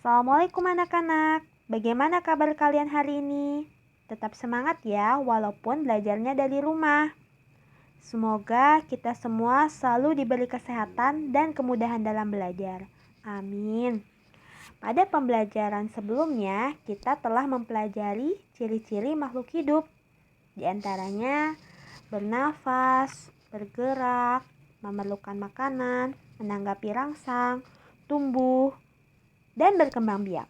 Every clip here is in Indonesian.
Assalamualaikum anak-anak. Bagaimana kabar kalian hari ini? Tetap semangat ya, walaupun belajarnya dari rumah. Semoga kita semua selalu diberi kesehatan dan kemudahan dalam belajar. Amin. Pada pembelajaran sebelumnya, kita telah mempelajari ciri-ciri makhluk hidup. Di antaranya bernafas, bergerak, memerlukan makanan, menanggapi rangsang, tumbuh, dan berkembang biak.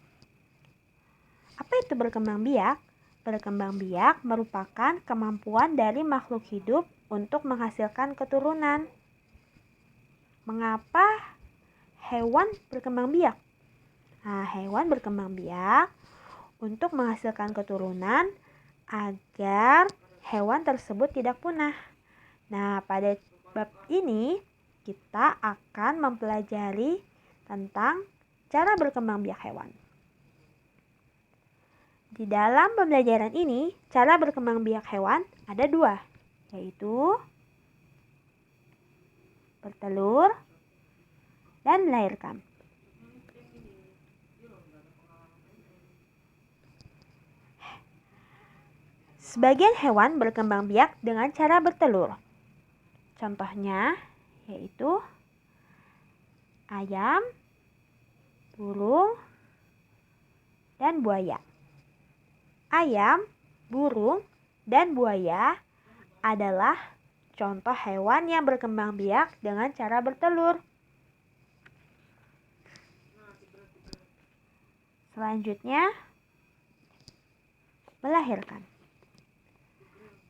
Apa itu berkembang biak? Berkembang biak merupakan kemampuan dari makhluk hidup untuk menghasilkan keturunan. Mengapa hewan berkembang biak? Hewan berkembang biak untuk menghasilkan keturunan agar hewan tersebut tidak punah. Pada bab ini kita akan mempelajari tentang cara berkembang biak hewan. Di dalam pembelajaran ini, cara berkembang biak hewan ada dua, yaitu bertelur dan melahirkan. Sebagian hewan berkembang biak dengan cara bertelur. Contohnya yaitu ayam, burung, dan buaya. Ayam, burung, dan buaya adalah contoh hewan yang berkembang biak dengan cara bertelur. Selanjutnya, melahirkan.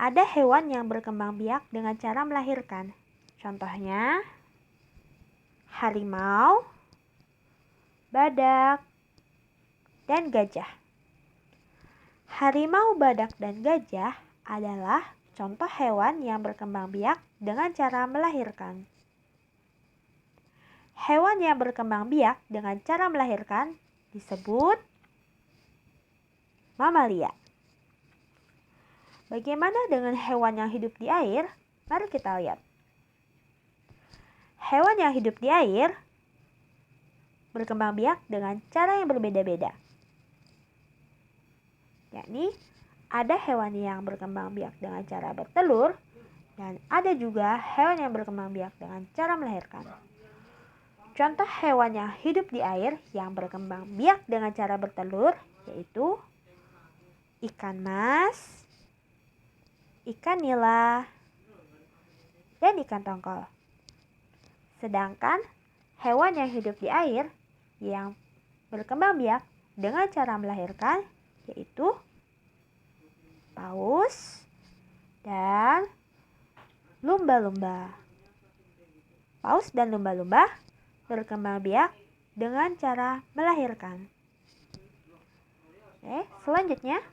Ada hewan yang berkembang biak dengan cara melahirkan. Contohnya, harimau, badak, dan gajah. Harimau, badak, dan gajah adalah contoh hewan yang berkembang biak dengan cara melahirkan. Hewan yang berkembang biak dengan cara melahirkan disebut mamalia. Bagaimana dengan hewan yang hidup di air? Mari kita lihat. Hewan yang hidup di air berkembang biak dengan cara yang berbeda-beda. Yakni ada hewan yang berkembang biak dengan cara bertelur dan ada juga hewan yang berkembang biak dengan cara melahirkan. Contoh hewan yang hidup di air yang berkembang biak dengan cara bertelur yaitu ikan mas, ikan nila, dan ikan tongkol. Sedangkan hewan yang hidup di air yang berkembang biak dengan cara melahirkan yaitu paus dan lumba-lumba. Paus dan lumba-lumba berkembang biak dengan cara melahirkan. Selanjutnya,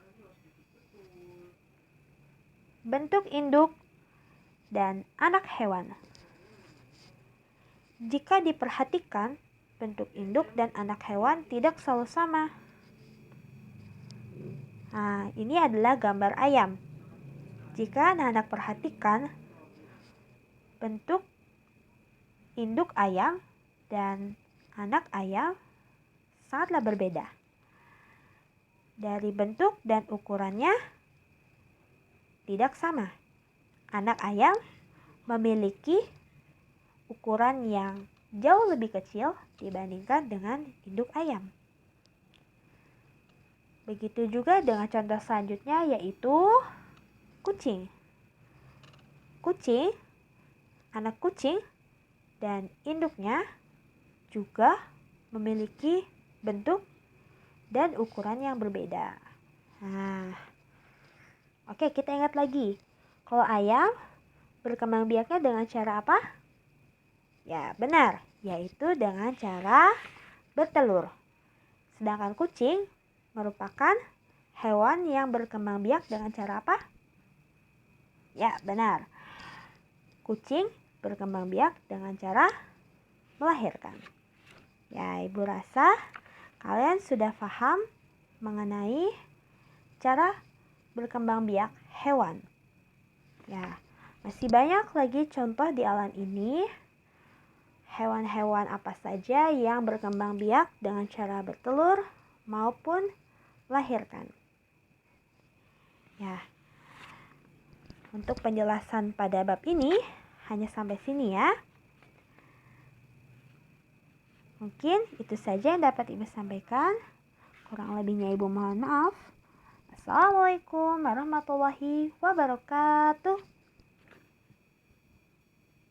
bentuk induk dan anak hewan. Jika diperhatikan, bentuk induk dan anak hewan tidak selalu sama. Ini adalah gambar ayam. Jika anak-anak perhatikan, bentuk induk ayam dan anak ayam sangatlah berbeda. Dari bentuk dan ukurannya tidak sama. Anak ayam memiliki ukuran yang jauh lebih kecil dibandingkan dengan induk ayam. Begitu juga dengan contoh selanjutnya yaitu kucing. Anak kucing dan induknya juga memiliki bentuk dan ukuran yang berbeda. Kita ingat lagi. Kalau ayam berkembang biaknya dengan cara apa? Ya, benar, yaitu dengan cara bertelur. Sedangkan kucing merupakan hewan yang berkembang biak dengan cara apa? Ya, benar. Kucing berkembang biak dengan cara melahirkan. Ya, Ibu rasa kalian sudah paham mengenai cara berkembang biak hewan. Ya, masih banyak lagi contoh di alam ini hewan-hewan apa saja yang berkembang biak dengan cara bertelur maupun melahirkan. Ya, untuk penjelasan pada bab ini hanya sampai sini ya. Mungkin itu saja yang dapat Ibu sampaikan. Kurang lebihnya Ibu mohon maaf. Assalamualaikum warahmatullahi wabarakatuh.